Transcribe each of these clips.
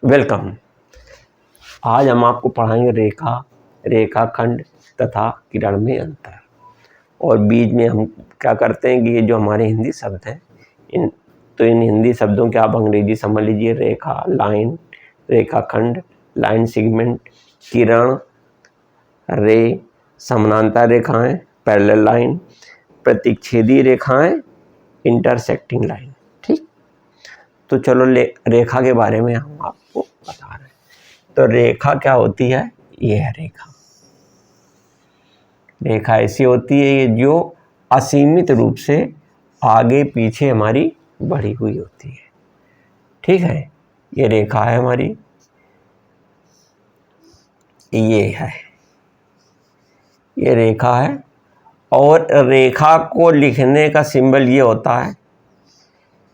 Welcome. आज हम आपको पढ़ाएंगे रेखा, रेखाखंड तथा किरण में अंतर। और बीच में हम क्या करते हैं कि ये जो हमारे हिंदी शब्द हैं इन हिंदी शब्दों के आप अंग्रेजी समझ लीजिए। रेखा, लाइन, रेखाखंड, लाइन सेगमेंट, किरण, रे, समानांतर रेखाएं, पैरेलल लाइन, प्रतिच्छेदी रेखाएं, इंटरसेक्टिंग लाइन। ठीक, तो चलो रेखा के बारे में हम आपको बता रहे हैं। तो रेखा क्या होती है? ये है रेखा। रेखा ऐसी होती है जो असीमित रूप से आगे पीछे हमारी बढ़ी हुई होती है। ठीक है, ये रेखा है हमारी, ये है, ये रेखा है। और रेखा को लिखने का सिंबल ये होता है,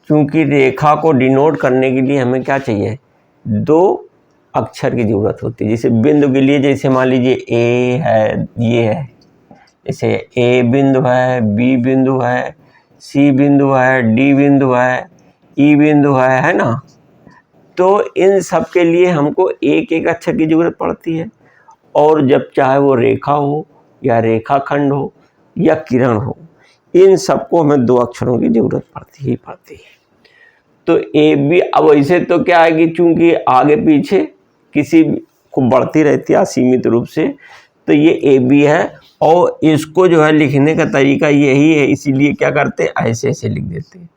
क्योंकि रेखा को डिनोट करने के लिए हमें क्या चाहिए? दो अक्षर की ज़रूरत होती है। जैसे बिंदु के लिए, जैसे मान लीजिए ए है, ये है, जैसे ए बिंदु है, बी बिंदु है, सी बिंदु है, डी बिंदु है, ई बिंदु है ना। तो इन सब के लिए हमको एक एक अक्षर की ज़रूरत पड़ती है। और जब चाहे वो रेखा हो या रेखाखंड हो या किरण हो, इन सबको हमें दो अक्षरों की ज़रूरत पड़ती ही पड़ती है। तो ए बी, अब ऐसे तो क्या है कि चूंकि आगे पीछे किसी को बढ़ती रहती है असीमित रूप से, तो ये ए बी है। और इसको जो है लिखने का तरीका यही है, इसीलिए क्या करते हैं, ऐसे ऐसे लिख देते हैं,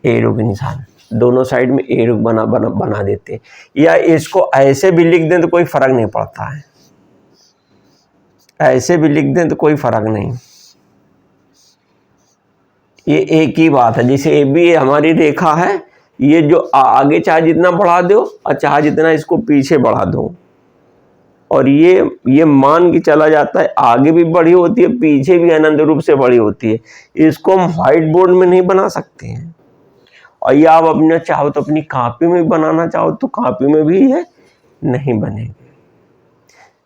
एरो के निशान दोनों साइड में एरो बना देते हैं। या इसको ऐसे भी लिख दें तो कोई फर्क नहीं पड़ता है, ऐसे भी लिख दें तो कोई फर्क नहीं, ये एक ही बात है। जैसे ए बी हमारी रेखा है, ये जो आगे चाहे जितना बढ़ा दो और चाहे जितना इसको पीछे बढ़ा दो, और ये मान के चला जाता है, आगे भी बड़ी होती है, पीछे भी अनंत रूप से बड़ी होती है। इसको हम व्हाइट बोर्ड में नहीं बना सकते हैं, और ये आप अपने चाहो तो अपनी कॉपी में बनाना चाहो तो कॉपी में भी ये नहीं बनेगी,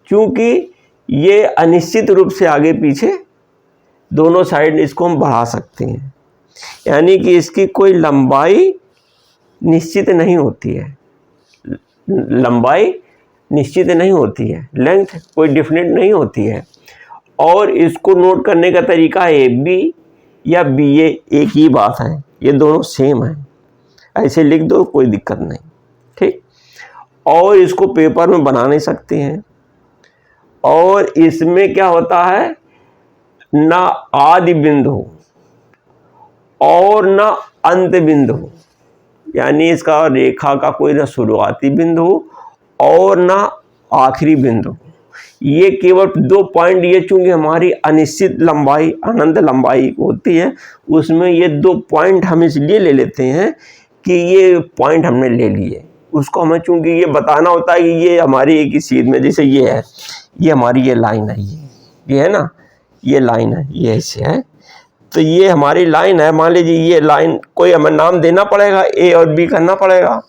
क्योंकि ये अनिश्चित रूप से आगे पीछे दोनों साइड इसको हम बढ़ा सकते हैं। यानी कि इसकी कोई लंबाई निश्चित नहीं होती है, लंबाई निश्चित नहीं होती है, लेंथ कोई डिफिनिट नहीं होती है। और इसको नोट करने का तरीका ए बी या बी ए एक ही बात है, ये दोनों सेम है, ऐसे लिख दो कोई दिक्कत नहीं। ठीक, और इसको पेपर में बना नहीं सकते हैं। और इसमें क्या होता है, ना आदि बिंदु हो और ना अंत बिंदु हो, यानी इसका रेखा का कोई ना शुरुआती बिंदु हो और ना आखिरी बिंदु। ये केवल दो पॉइंट, ये चूंकि हमारी अनिश्चित लंबाई अनंत लंबाई होती है, उसमें ये दो पॉइंट हम इसलिए ले लेते हैं कि ये पॉइंट हमने ले लिए, उसको हमें चूंकि ये बताना होता है कि ये हमारी एक ही चीज में, जैसे ये है, ये हमारी ये लाइन है, ये है ना, ये लाइन है, ये ऐसे है, तो ये हमारी लाइन है। मान लीजिए ये लाइन, कोई हमें नाम देना पड़ेगा, ए और बी करना पड़ेगा,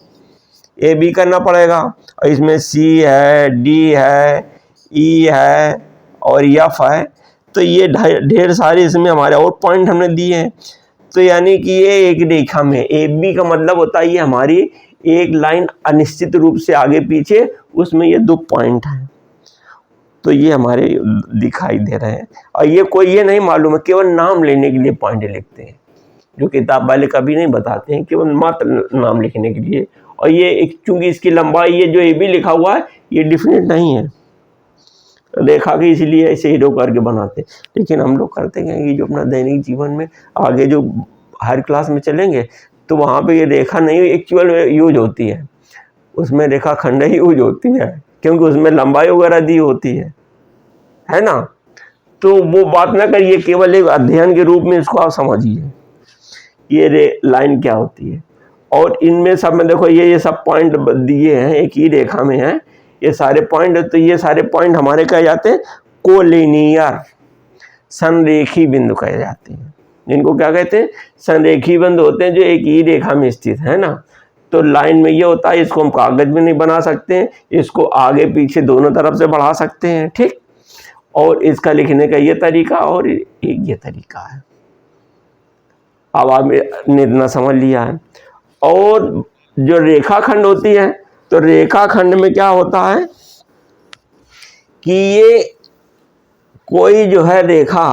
ए बी करना पड़ेगा। और इसमें सी है, डी है, ई है और एफ है। तो ये ढेर सारे इसमें हमारे और पॉइंट हमने दिए हैं। तो यानी कि ये एक रेखा में ए बी का मतलब होता है ये हमारी एक लाइन अनिश्चित रूप से आगे पीछे, उसमें ये दो पॉइंट हैं, तो ये हमारे दिखाई दे रहे हैं। और ये कोई ये नहीं मालूम है, केवल नाम लेने के लिए पॉइंट लिखते हैं, जो किताब वाले कभी नहीं बताते हैं, केवल मात्र नाम लिखने के लिए। और ये एक चूंकि इसकी लंबाई, ये जो ए बी लिखा हुआ है, ये डिफिनिट नहीं है रेखा की, इसलिए ऐसे हीरो करके बनाते हैं। लेकिन हम लोग करते हैं कि जो अपना दैनिक जीवन में आगे जो हायर क्लास में चलेंगे, तो वहाँ पे ये रेखा नहीं एक्चुअल यूज होती है, उसमें रेखाखंड ही यूज होती है, क्योंकि उसमें लंबाई वगैरह दी होती है ना। तो वो बात ना करिए, केवल एक अध्ययन के रूप में इसको आप समझिए, ये लाइन क्या होती है। और इनमें सब में देखो, ये सब पॉइंट दिए हैं, एक ही रेखा में है ये सारे पॉइंट। तो ये सारे पॉइंट हमारे कहे जाते हैं कोलिनियर, संरेखी बिंदु कहे जाते हैं। जिनको क्या कहते हैं? संरेखी बिंदु होते हैं, जो एक ही रेखा में स्थित है ना। तो लाइन में ये होता है, इसको हम कागज में नहीं बना सकते हैं, इसको आगे पीछे दोनों तरफ से बढ़ा सकते हैं। ठीक, और इसका लिखने का ये तरीका और एक ये तरीका है। अब आपने इतना समझ लिया है। और जो रेखाखंड होती है तो रेखाखंड में क्या होता है कि ये कोई जो है रेखा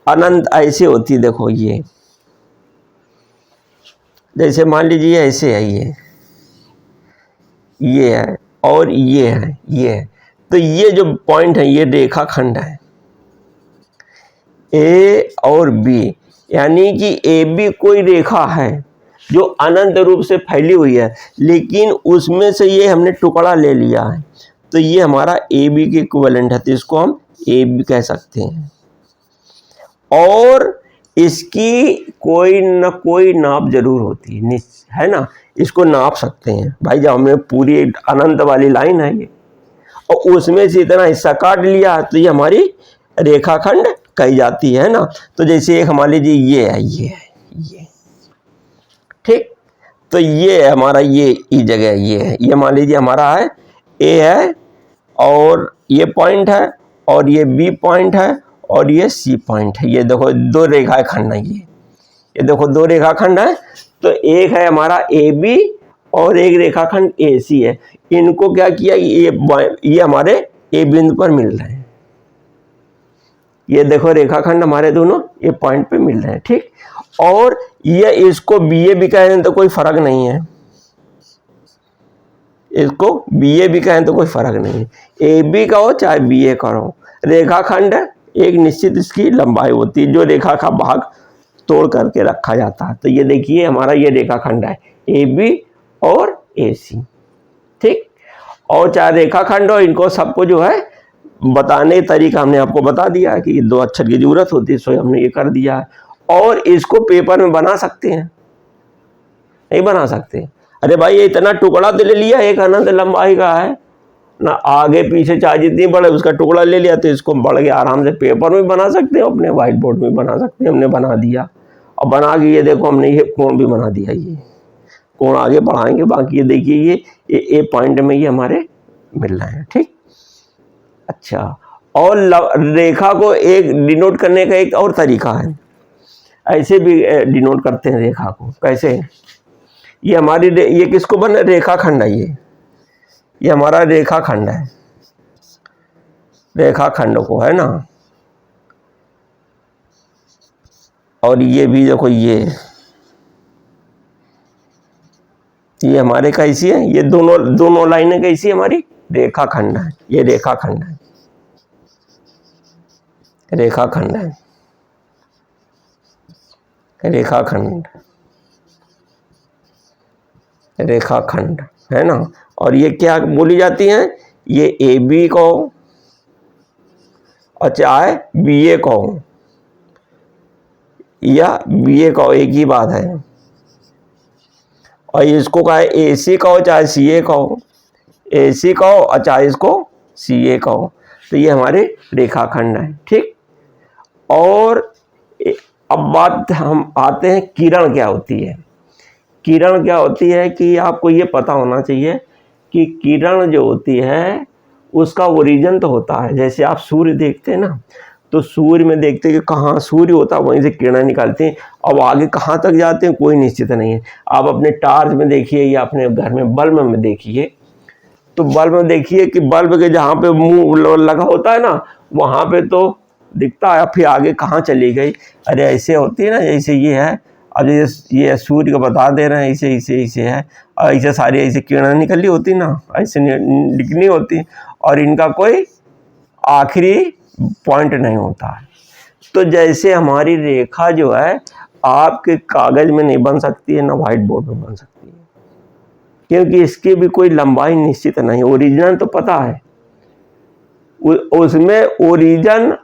अनंत ऐसे होती है, देखो ये जैसे मान लीजिए ऐसे है, ये है और ये है, ये है, तो ये जो पॉइंट है ये रेखाखंड है ए और बी, यानी कि ए बी कोई रेखा है जो अनंत रूप से फैली हुई है, लेकिन उसमें से ये हमने टुकड़ा ले लिया है, तो ये हमारा ए बी के इक्विवेलेंट है, तो इसको हम ए बी कह सकते हैं। और इसकी कोई न कोई नाप जरूर होती है ना, इसको नाप सकते हैं भाई, जब हमने पूरी अनंत वाली लाइन है ये और उसमें से इतना हिस्सा काट लिया तो ये हमारी रेखाखंड कही जाती है ना। तो जैसे एक मान लीजिए ये है, ये ठीक, तो ये हमारा ये जगह ये मान लीजिए हमारा है ए है और ये पॉइंट है और ये बी पॉइंट है और ये सी पॉइंट है। ये देखो दो रेखाखंड है, ये देखो दो रेखाखंड है, तो एक है हमारा ए बी और एक रेखाखंड ए सी है। इनको क्या किया, ये हमारे ए बिंदु पर मिल रहे हैं, ये देखो रेखाखंड हमारे दोनों ये पॉइंट पे मिल रहे हैं, ठीक। और ये इसको बी ए भी कहें तो कोई फर्क नहीं है, इसको बी ए भी कहें तो कोई फर्क नहीं है, ए बी का हो चाहे बी ए का हो, रेखाखंड एक निश्चित इसकी लंबाई होती है जो रेखा का भाग तोड़ करके रखा जाता है। तो ये देखिए हमारा ये रेखाखंड है ए बी और ए सी, ठीक। और चाहे रेखाखंड हो, इनको सबको जो है बताने का तरीका हमने आपको बता दिया है कि दो अक्षर की जरूरत होती है, सो हमने ये कर दिया है। और इसको पेपर में बना सकते हैं, नहीं बना सकते, अरे भाई ये इतना टुकड़ा तो ले लिया, एक अनंत लंबाई का है ना, आगे पीछे चाहे जितनी बड़े उसका टुकड़ा ले लिया, तो इसको बढ़ गया, आराम से पेपर में बना सकते हो, अपने व्हाइट बोर्ड में बना सकते हैं। हमने बना दिया और बना के ये देखो हमने ये कोण भी बना दिया, ये कोण आगे बढ़ाएंगे, बाकी ये देखिए ये ए पॉइंट में ये हमारे मिल रहे हैं, ठीक। अच्छा, और रेखा को एक डिनोट करने का एक और तरीका है, ऐसे भी डिनोट करते हैं रेखा को, कैसे, ये हमारी ये किसको बना, रेखाखंड है, ये हमारा रेखाखंड है, रेखाखंड को है ना, और ये भी देखो ये हमारे कैसी है, ये दोनों लाइनें कैसी है हमारी, रेखाखंड है, ये रेखाखंड है, रेखाखंड है, रेखाखंड, रेखाखंड है ना। और ये क्या बोली जाती हैं, ये ए बी को और चाहे बी ए को या बी ए को, एक ही बात है। और इसको कहा ए सी का हो चाहे सी ए का हो, ए सी का हो और चाहे इसको सी ए का हो, तो ये हमारे रेखाखंड है, ठीक। और अब बात हम आते हैं किरण क्या होती है। किरण क्या होती है कि आपको ये पता होना चाहिए कि किरण जो होती है उसका ओरिजिन तो होता है, जैसे आप सूर्य देखते हैं ना, तो सूर्य में देखते हैं कि कहाँ सूर्य होता है वहीं से किरणें निकलती हैं, अब आगे कहाँ तक जाते हैं कोई निश्चित नहीं है। आप अपने टार्च में देखिए या अपने घर में बल्ब में देखिए, तो बल्ब में देखिए कि बल्ब के जहाँ पे मुंह लगा होता है ना, वहाँ पे तो दिखता है, फिर आगे कहाँ चली गई। अरे ऐसे होती है ना, जैसे ये है, अब ये सूर्य को बता दे रहे हैं ऐसे ऐसे ऐसे है, और ऐसे सारी ऐसे किरणें निकली होती ना, ऐसे निकली होती, और इनका कोई आखिरी पॉइंट नहीं होता है। तो जैसे हमारी रेखा जो है आपके कागज में नहीं बन सकती है, ना व्हाइट बोर्ड में बन सकती है, क्योंकि इसकी भी कोई लंबाई निश्चित नहीं। ओरिजिन तो पता है, उसमें ओरिजिन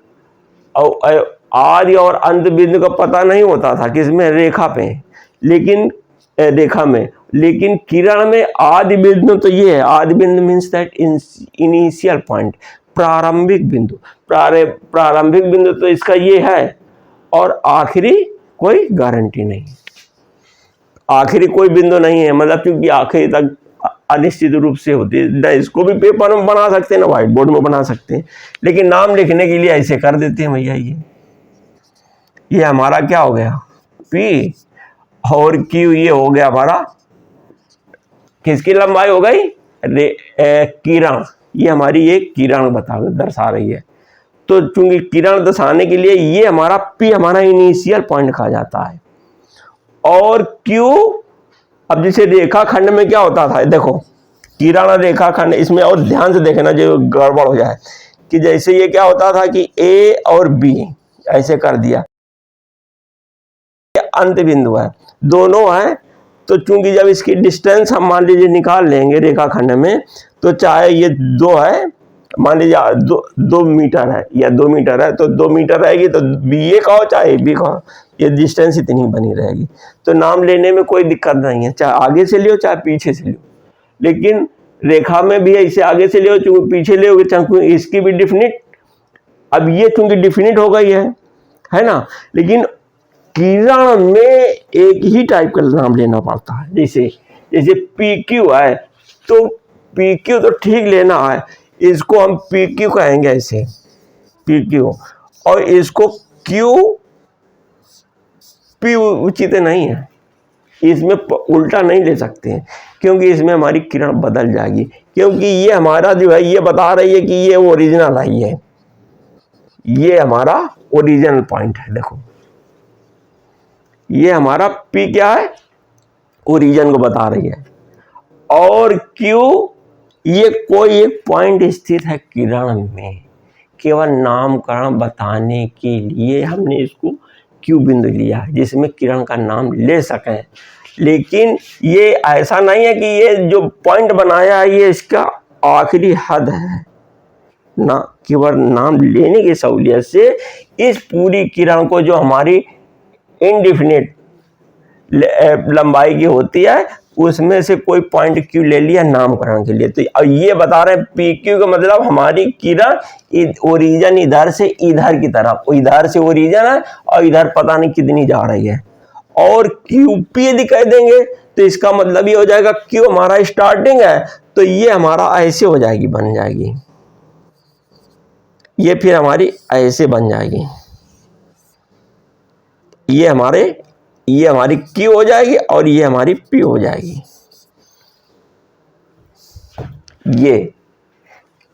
आदि और अंत बिंदु का पता नहीं होता था किसमें, रेखा पे, लेकिन रेखा में, लेकिन किरण में आदि बिंदु तो ये है, आदि बिंदु मीन्स दैट इनिशियल पॉइंट, प्रारंभिक बिंदु, प्रारंभिक बिंदु तो इसका ये है, और आखिरी कोई गारंटी नहीं, आखिरी कोई बिंदु नहीं है, मतलब क्योंकि आखिरी तक अनिश्चित रूप से होती है। इसको भी पेपर में बना सकते हैं ना, व्हाइट बोर्ड में बना सकते हैं, लेकिन नाम लिखने के लिए ऐसे कर देते हैं भैया। ये हमारा क्या हो गया, P, और Q ये हो गया हमारा, किसकी लंबाई हो गई, किरण, ये हमारी एक किरण दर्शा रही है। तो चूंकि किरण दर्शाने के लिए ये हमारा P हमारा इनिशियल पॉइंट कहा जाता है। और Q, अब जैसे रेखाखंड में क्या होता था, देखो किरण रेखाखंड, इसमें और ध्यान से देखना जो गड़बड़ हो जाए, कि जैसे ये क्या होता था कि A और B ऐसे कर दिया, अंत बिंदु है, दोनों है। तो चूंकि जब इसकी डिस्टेंस हम मान लीजिए निकाल लेंगे रेखाखंड में, तो चाहे ये 2 है, मान लीजिए 2 मीटर है या 2 मीटर है, तो 2 मीटर रहेगी, तो BA का हो चाहे B का हो, ये डिस्टेंस इतनी बनी रहेगी। तो नाम लेने में कोई दिक्कत नहीं है, चाहे आगे से लियो चाहे पीछे से लियो। लेकिन रेखा में भी ऐसे आगे से लियो चूंकि पीछे लियोगे, चाहे इसकी भी डिफिनिट, अब ये चूंकि डिफिनिट हो गई है ना। लेकिन किरण में एक ही टाइप का नाम लेना पड़ता है। जैसे PQ है, तो PQ तो ठीक लेना है, इसको हम PQ कहेंगे ऐसे, PQ, और इसको QP उचित नहीं है, इसमें उल्टा नहीं ले सकते हैं, क्योंकि इसमें हमारी किरण बदल जाएगी। क्योंकि ये हमारा जो है ये बता रही है कि ये ओरिजिनल है, ये हमारा ओरिजिनल पॉइंट है। देखो ये हमारा P क्या है, ओरिजिन को बता रही है, और Q ये कोई एक पॉइंट स्थित है किरण में, केवल नामकरण बताने के लिए हमने इसको Q बिंदु लिया है, जिसमें किरण का नाम ले सकें। लेकिन ये ऐसा नहीं है कि ये जो पॉइंट बनाया है ये इसका आखिरी हद है ना, केवल नाम लेने की सहूलियत से इस पूरी किरण को, जो हमारी इनडिफिनिट लंबाई की होती है, उसमें से कोई पॉइंट Q ले लिया नामकरण के लिए। तो ये बता रहे हैं PQ का मतलब हमारी किरण ओरिजिन इधर से इधर की तरफ, इधर से ओरिजिन है और इधर पता नहीं कितनी जा रही है। और QP यदि कह देंगे तो इसका मतलब ये हो जाएगा Q हमारा स्टार्टिंग है, तो ये हमारा ऐसे हो जाएगी, बन जाएगी, ये फिर हमारी ऐसे बन जाएगी, ये हमारी Q हो जाएगी और ये हमारी P हो जाएगी। ये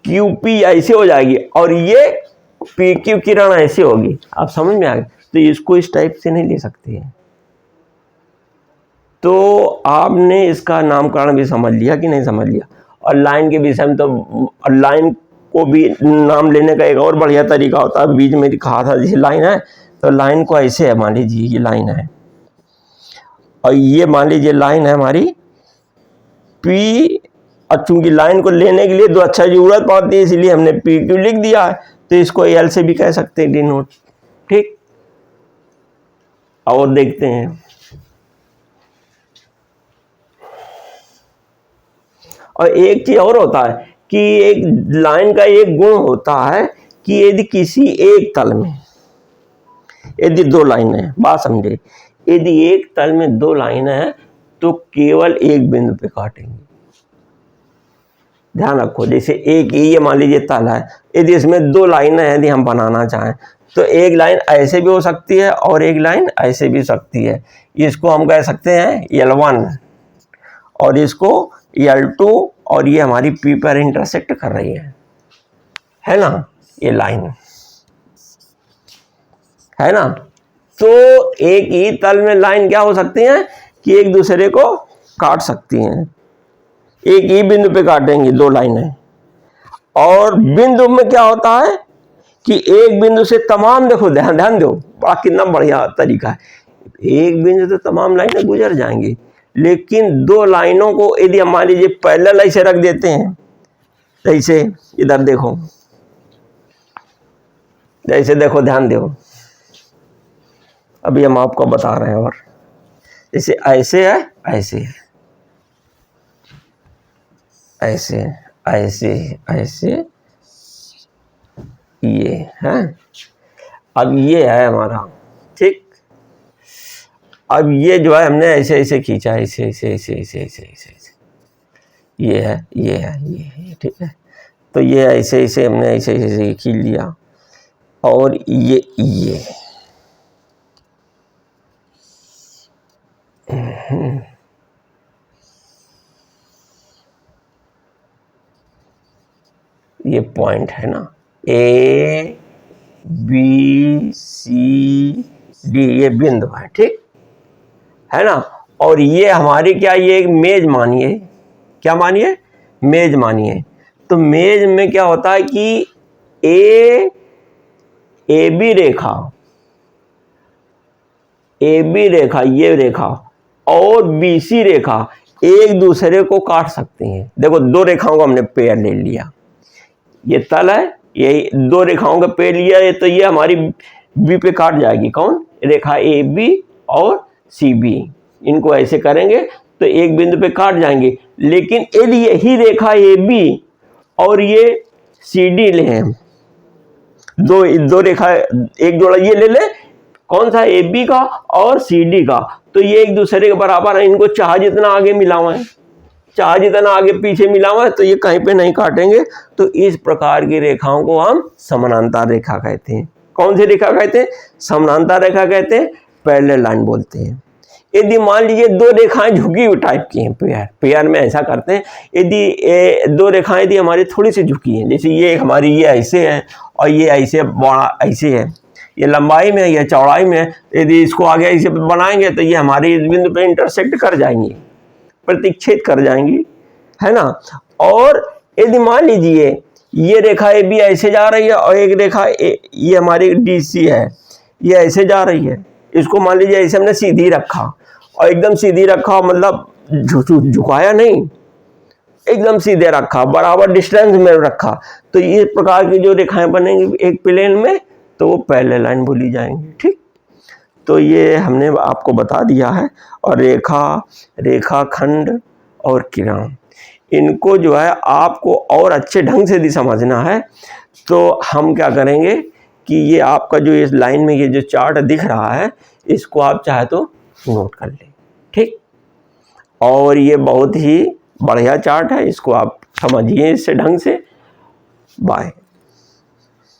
QP ऐसे हो जाएगी और ये PQ किरण ऐसे होगी। आप समझ में आ गए? तो इसको इस टाइप से नहीं ले सकते हैं। तो आपने इसका नामकरण भी समझ लिया कि नहीं समझ लिया। और लाइन के विषय में, तो लाइन को भी नाम लेने का एक और बढ़िया तरीका होता है, बीच में लिखा था जैसे लाइन है, तो लाइन को ऐसे है, मान लीजिए ये लाइन है और ये मान लीजिए लाइन है हमारी P, और चूंकि लाइन को लेने के लिए 2 अक्षर की जरूरत पड़ती है, इसलिए हमने PQ लिख दिया है। तो इसको L से भी कह सकते हैं, डिनोट, ठीक। और देखते हैं, और एक चीज और होता है कि एक लाइन का एक गुण होता है कि यदि किसी एक तल में, यदि 2 लाइनें हैं, बात समझे, यदि एक तल में 2 लाइनें हैं तो केवल एक बिंदु पे काटेंगे। ध्यान रखो, जैसे एक ये मान लीजिए तल है, यदि इसमें 2 लाइनें यदि हम बनाना चाहें तो एक लाइन ऐसे भी हो सकती है और एक लाइन ऐसे भी हो सकती है। इसको हम कह सकते हैं L1 और इसको L2, और ये हमारी P पर इंटरसेक्ट कर रही है ना, ये लाइन है ना। तो एक ही तल में लाइन क्या हो सकती हैं कि एक दूसरे को काट सकती हैं, एक ही बिंदु पे काटेंगी 2 लाइनें। और बिंदु में क्या होता है कि एक बिंदु से तमाम, देखो ध्यान दो, बड़ा कितना बढ़िया तरीका है, एक बिंदु से तमाम लाइनें गुजर जाएंगी। लेकिन 2 लाइनों को यदि हम मान लीजिए पैरेलल ऐसे रख देते हैं, जैसे इधर देखो, जैसे देखो, ध्यान दो, अभी हम आपको बता रहे हैं। और जैसे ऐसे है, ऐसे है, ऐसे ऐसे ऐसे, ये है। अब ये है हमारा, ठीक। अब ये जो है हमने ऐसे ऐसे खींचा, ऐसे ऐसे ऐसे ऐसे ऐसे ऐसे ऐसे, ये है, ये है, ये है, ठीक है। तो ये ऐसे ऐसे हमने ऐसे ऐसे खींच लिया, और ये ये पॉइंट है ना, ए बी सी डी, ये बिंदु है, ठीक है ना। और ये हमारी क्या, ये एक मेज मानिए, क्या मानिए, मेज मानिए। तो मेज में क्या होता है कि A B Rekha, A B रेखा, ये रेखा और बी सी रेखा एक दूसरे को काट सकती हैं। देखो दो रेखाओं का हमने पेयर ले लिया, ये तल है, ये दो रेखाओं का पेयर लिया है, तो ये हमारी बी पे काट जाएगी, कौन, रेखा ए बी और सी बी, इनको ऐसे करेंगे तो एक बिंदु पे काट जाएंगे। लेकिन यदि यही रेखा ए बी और ये सी डी ले हैं, दो रेखा, एक जोड़ा ये ले ले, कौन सा, ए बी का और सी डी का, तो ये एक दूसरे के बराबर है, इनको चाह जितना आगे मिलावा है, चाह जितना आगे पीछे मिलावा है, तो ये कहीं पे नहीं काटेंगे। तो इस प्रकार की रेखाओं को हम समानांतर रेखा कहते हैं। कौन सी रेखा कहते हैं, समानांतर रेखा कहते हैं, पैरेलल लाइन बोलते हैं। यदि मान लीजिए दो रेखाएं झुकी हुई टाइप की हैं, पेयर में ऐसा करते हैं, यदि दो रेखाएं यदि हमारी थोड़ी सी झुकी हैं, जैसे ये हमारी ये ऐसे है और ये ऐसे बड़ा ऐसे है, ये लंबाई में है, ये चौड़ाई में है, यदि इसको आगे ऐसे बनाएंगे तो ये हमारी इस बिंदु पे इंटरसेक्ट कर जाएंगी, प्रतिच्छेद कर जाएंगी, है ना। और यदि मान लीजिए ये रेखा ए बी ऐसे जा रही है और एक रेखा ये हमारी डी सी है, ये ऐसे जा रही है, इसको मान लीजिए ऐसे हमने सीधी रखा और एकदम सीधी रखा, मतलब झुकाया नहीं, एकदम सीधे रखा, बराबर डिस्टेंस में रखा, तो इस प्रकार की जो रेखाएं बनेंगी एक प्लेन में, तो वो पैरेलल लाइन बोली जाएंगी, ठीक। तो ये हमने आपको बता दिया है। और रेखाखंड और किरण, इनको जो है आपको और अच्छे ढंग से भी समझना है, तो हम क्या करेंगे कि ये आपका जो इस लाइन में ये जो चार्ट दिख रहा है, इसको आप चाहे तो नोट कर लें, ठीक। और ये बहुत ही बढ़िया चार्ट है, इसको आप समझिए इससे ढंग से। बाय।